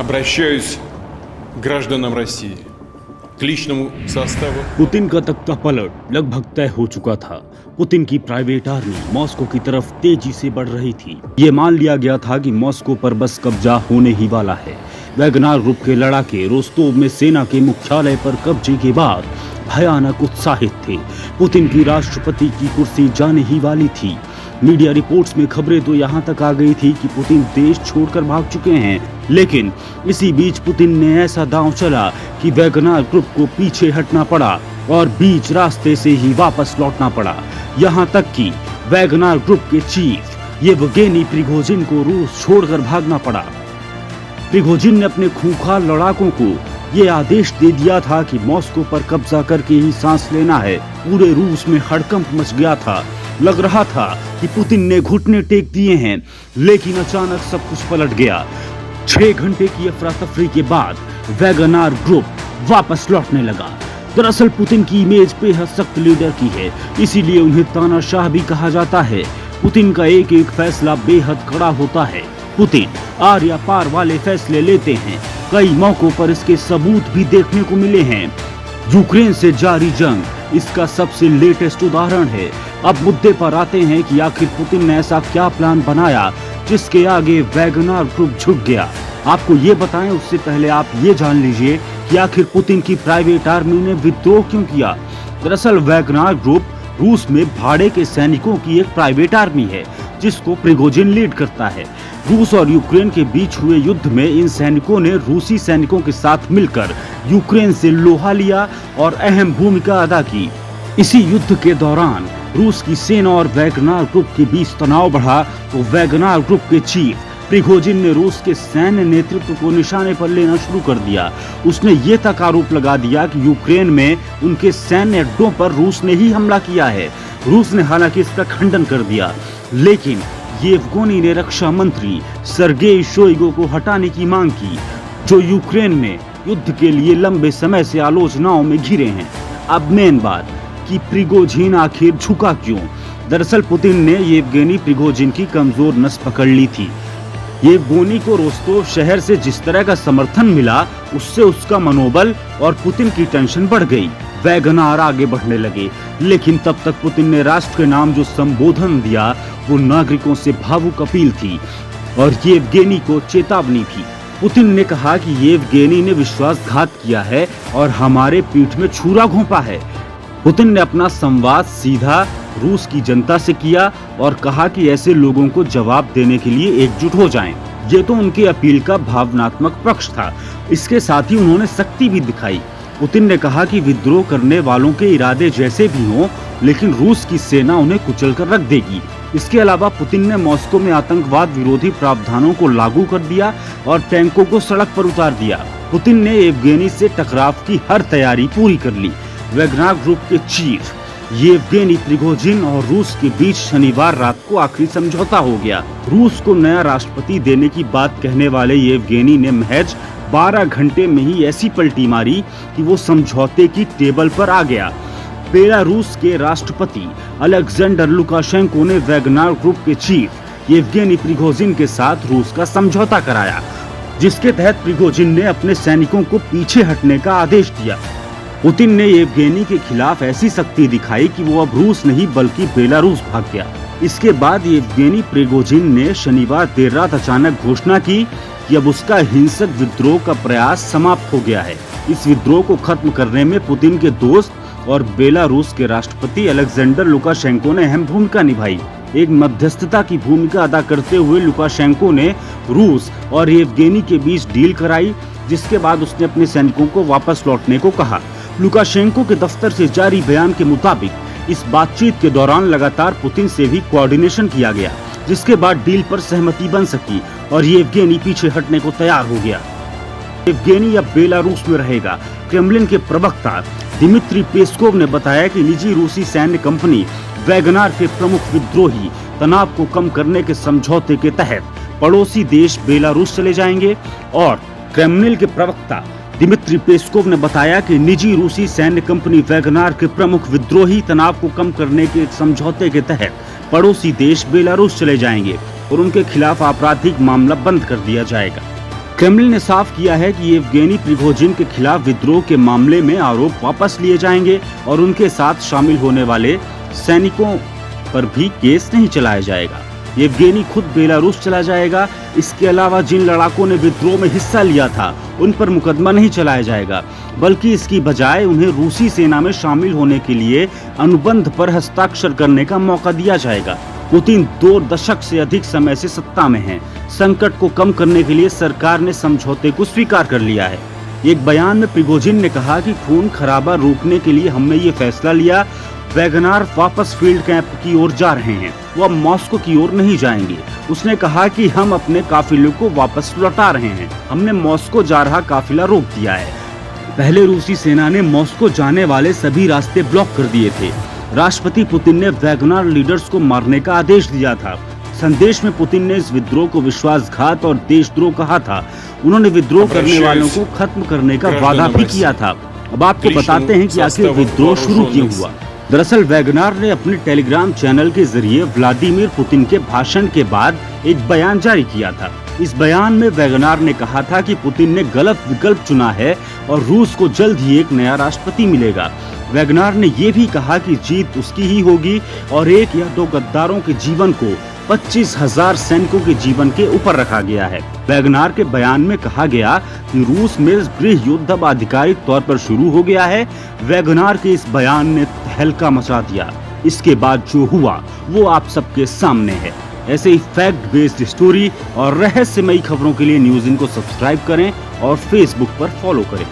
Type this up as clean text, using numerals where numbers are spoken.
Обращаюсь к гражданам России, к личному составу. Putin का तख्ता पलट लगभग तय हो चुका था। पुतिन की प्राइवेट आर्मी मॉस्को की तरफ तेजी से बढ़ रही थी। ये मान लिया गया था कि मॉस्को पर बस कब्जा होने ही वाला है। वैगनार ग्रुप के लड़ाके रोस्तोव में सेना के मुख्यालय पर कब्जे के बाद भयानक उत्साहित थे। पुतिन की राष्ट्रपति की कुर्सी जाने ही वाली थी। मीडिया रिपोर्ट्स में खबरें तो यहाँ तक आ गई थी कि पुतिन देश छोड़कर भाग चुके हैं। लेकिन इसी बीच पुतिन ने ऐसा दांव चला कि वैगनार ग्रुप को पीछे हटना पड़ा और बीच रास्ते से ही वापस लौटना पड़ा। यहाँ तक कि वैगनार ग्रुप के चीफ येवगेनी प्रिगोजिन को रूस छोड़कर भागना पड़ा। प्रिगोजिन ने अपने खूंखार लड़ाकों को ये आदेश दे दिया था कि मॉस्को पर कब्जा करके ही सांस लेना है। पूरे रूस में हड़कंप मच गया था। लग रहा था कि पुतिन ने घुटने टेक दिए हैं, लेकिन अचानक सब कुछ पलट गया। 6 घंटे की अफरा तफरी के बाद वैगनार ग्रुप वापस लौटने लगा। दरअसल पुतिन की इमेज बेहद सख्त लीडर की है, इसीलिए उन्हें तानाशाह भी कहा जाता है। पुतिन का एक एक फैसला बेहद कड़ा होता है। पुतिन आर या पार वाले फैसले लेते हैं। कई मौकों पर इसके सबूत भी देखने को मिले हैं। यूक्रेन से जारी जंग इसका सबसे लेटेस्ट उदाहरण है। अब मुद्दे पर आते हैं कि आखिर पुतिन ने ऐसा क्या प्लान बनाया जिसके आगे वैगनार ग्रुप झुक गया। आपको ये बताएं उससे पहले आप ये जान लीजिए कि आखिर पुतिन की प्राइवेट आर्मी ने विद्रोह क्यों किया। दरअसल वैगनार ग्रुप रूस में भाड़े के सैनिकों की एक प्राइवेट आर्मी है जिसको प्रिगोजिन लीड करता है। रूस और यूक्रेन के बीच हुए युद्ध में इन सैनिकों ने रूसी सैनिकों के साथ मिलकर यूक्रेन से लोहा लिया और अहम भूमिका अदा की। इसी युद्ध के दौरान रूस की सेना और वैगनार ग्रुप के बीच तनाव बढ़ा तो वैगनार ग्रुप के चीफ प्रिगोजिन ने रूस के सैन्य नेतृत्व को निशाने पर लेना शुरू कर दिया। उसने ये तक आरोप लगा दिया कि यूक्रेन में उनके सैन्य अड्डों पर रूस ने ही हमला किया है। रूस ने हालांकि इसका खंडन कर दिया, लेकिन येवगेनी ने रक्षा मंत्री सर्गेई शोइगु को हटाने की मांग की, जो यूक्रेन में युद्ध के लिए लंबे समय से आलोचनाओं में घिरे हैं। अब मेन बात कि प्रिगोजिन आखिर झुका क्यों। दरअसल पुतिन ने येवगेनी प्रिगोजिन की कमजोर नस पकड़ ली थी। येवगेनी को रोस्तोव शहर से जिस तरह का समर्थन मिला, उससे उसका मनोबल और पुतिन की टेंशन बढ़ गई। वैगनार आगे बढ़ने लगे, लेकिन तब तक पुतिन ने राष्ट्र के नाम जो संबोधन दिया वो नागरिकों से भावुक अपील थी और येवगेनी को चेतावनी थी। पुतिन ने कहा कि येवगेनी ने विश्वासघात किया है और हमारे पीठ में छुरा घोंपा है। पुतिन ने अपना संवाद सीधा रूस की जनता से किया और कहा कि ऐसे लोगों को जवाब देने के लिए एकजुट हो जाएं। ये तो उनकी अपील का भावनात्मक पक्ष था। इसके साथ ही उन्होंने सख्ती भी दिखाई। पुतिन ने कहा कि विद्रोह करने वालों के इरादे जैसे भी हों, लेकिन रूस की सेना उन्हें कुचल कर रख देगी। इसके अलावा पुतिन ने मॉस्को में आतंकवाद विरोधी प्रावधानों को लागू कर दिया और टैंकों को सड़क पर उतार दिया। पुतिन ने येवगेनी से टकराव की हर तैयारी पूरी कर ली। वैगनार ग्रुप के चीफ येवगेनी प्रिगोजिन और रूस के बीच शनिवार रात को आखिरी समझौता हो गया। रूस को नया राष्ट्रपति देने की बात कहने वाले येवगेनी ने महज 12 घंटे में ही ऐसी पलटी मारी कि वो समझौते की टेबल पर आ गया। बेलारूस के राष्ट्रपति अलेक्जेंडर लुकाशेंको ने वैगनार ग्रुप के चीफ येवगेनी प्रिगोजिन के साथ रूस का समझौता कराया, जिसके तहत प्रिगोजिन ने अपने सैनिकों को पीछे हटने का आदेश दिया। पुतिन ने येवगेनी के खिलाफ ऐसी सख्ती दिखाई कि वो अब रूस नहीं बल्कि बेलारूस भाग गया। इसके बाद येवगेनी प्रिगोजिन ने शनिवार देर रात अचानक घोषणा की कि अब उसका हिंसक विद्रोह का प्रयास समाप्त हो गया है। इस विद्रोह को खत्म करने में पुतिन के दोस्त और बेलारूस के राष्ट्रपति अलेक्जेंडर लुकाशेंको ने अहम भूमिका निभाई। एक मध्यस्थता की भूमिका अदा करते हुए लुकाशेंको ने रूस और येवगेनी के बीच डील कराई, जिसके बाद उसने अपने सैनिकों को वापस लौटने को कहा। लुकाशेंको के दफ्तर से जारी बयान के मुताबिक इस बातचीत के दौरान लगातार पुतिन से भी कोऑर्डिनेशन किया गया, जिसके बाद डील पर सहमति बन सकी और येवगेनी पीछे हटने को तैयार हो गया। येवगेनी अब बेलारूस में रहेगा। क्रेमलिन के प्रवक्ता दिमित्री पेस्कोव ने बताया कि निजी रूसी सैन्य कंपनी वैगनार के प्रमुख विद्रोही तनाव को कम करने के समझौते के तहत पड़ोसी देश बेलारूस चले जाएंगे। और क्रेमलिन के प्रवक्ता दिमित्री पेस्कोव ने बताया कि निजी रूसी सैन्य कंपनी वैगनार के प्रमुख विद्रोही तनाव को कम करने के समझौते के तहत पड़ोसी देश बेलारूस चले जाएंगे और उनके खिलाफ आपराधिक मामला बंद कर दिया जाएगा। क्रेमलिन ने साफ किया है कि येवगेनी प्रिगोजिन के खिलाफ विद्रोह के मामले में आरोप वापस लिए जाएंगे और उनके साथ शामिल होने वाले सैनिकों पर भी केस नहीं चलाया जाएगा। येवगेनी खुद बेलारूस चला जाएगा। इसके अलावा जिन लड़ाकों ने विद्रोह में हिस्सा लिया था उन पर मुकदमा नहीं चलाया जाएगा, बल्कि इसकी बजाय उन्हें रूसी सेना में शामिल होने के लिए अनुबंध पर हस्ताक्षर करने का मौका दिया जाएगा। पुतिन 2 दशक से अधिक समय से सत्ता में हैं। संकट को कम करने के लिए सरकार ने समझौते को स्वीकार कर लिया है। एक बयान में प्रिगोजिन ने कहा कि खून खराबा रोकने के लिए हमने ये फैसला लिया। वैगनार वापस फील्ड कैंप की ओर जा रहे हैं, वो अब मॉस्को की ओर नहीं जाएंगे। उसने कहा कि हम अपने काफिले को वापस लौटा रहे हैं। हमने मॉस्को जा रहा काफिला रोक दिया है। पहले रूसी सेना ने मॉस्को जाने वाले सभी रास्ते ब्लॉक कर दिए थे। राष्ट्रपति पुतिन ने वैगनार लीडर्स को मारने का आदेश दिया था। संदेश में पुतिन ने इस विद्रोह को विश्वासघात और देशद्रोह कहा था। उन्होंने विद्रोह करने वालों को खत्म करने का वादा भी किया था। अब आपको बताते हैं कि आखिर विद्रोह शुरू क्यों हुआ। दरअसल वैगनार ने अपने टेलीग्राम चैनल के जरिए व्लादिमीर पुतिन के भाषण के बाद एक बयान जारी किया था। इस बयान में वैगनार ने कहा था कि पुतिन ने गलत विकल्प चुना है और रूस को जल्द ही एक नया राष्ट्रपति मिलेगा। वैगनार ने ये भी कहा कि जीत उसकी ही होगी और 1 या 2 गद्दारों के जीवन को 25,000 सैनिकों के जीवन के ऊपर रखा गया है। वैगनार के बयान में कहा गया कि रूस में गृह युद्ध अब आधिकारिक तौर पर शुरू हो गया है। वैगनार के इस बयान ने तहलका मचा दिया। इसके बाद जो हुआ वो आप सबके सामने है। ऐसे ही फैक्ट बेस्ड स्टोरी और रहस्यमयी खबरों के लिए न्यूज़ इन को सब्सक्राइब करें और फेसबुक पर फॉलो करें।